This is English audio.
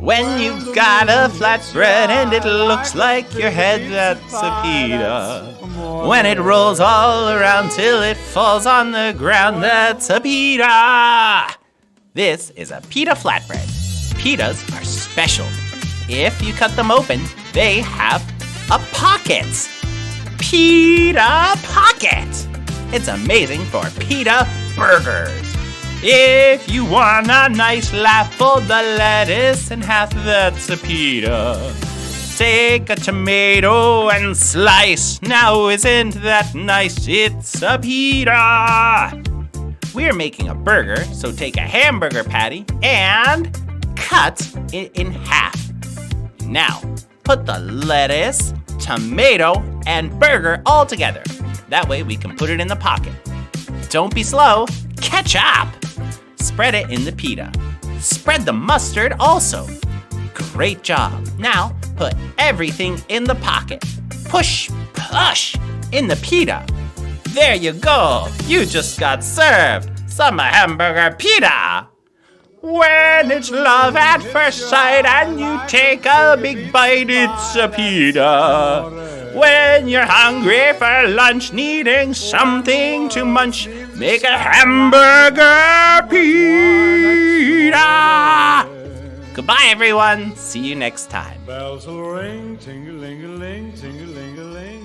When you've got a flatbread and it looks like your head, that's a pita. When it rolls all around till it falls on the ground, that's a pita. This is a pita flatbread. Pitas are special. If you cut them open, they have a pocket. Pita pocket. It's amazing for pita burgers. If you want a nice laugh, fold the lettuce in half, that's a pita. Take a tomato and slice. Now isn't that nice? It's a pita. We're making a burger, so take a hamburger patty and cut it in half. Now, put the lettuce, tomato, and burger all together. That way we can put it in the pocket. Don't be slow. Catch up. Spread it in the pita. Spread the mustard also. Great job. Now, put everything in the pocket. Push, push in the pita. There you go. You just got served some hamburger pita. When it's love at first sight and you take a big bite, it's a pita. When you're hungry for lunch, needing something to munch, make a hamburger pita. Goodbye, everyone. See you next time. Bells will ring, ting-a-ling-a-ling, ting-a-ling-a-ling.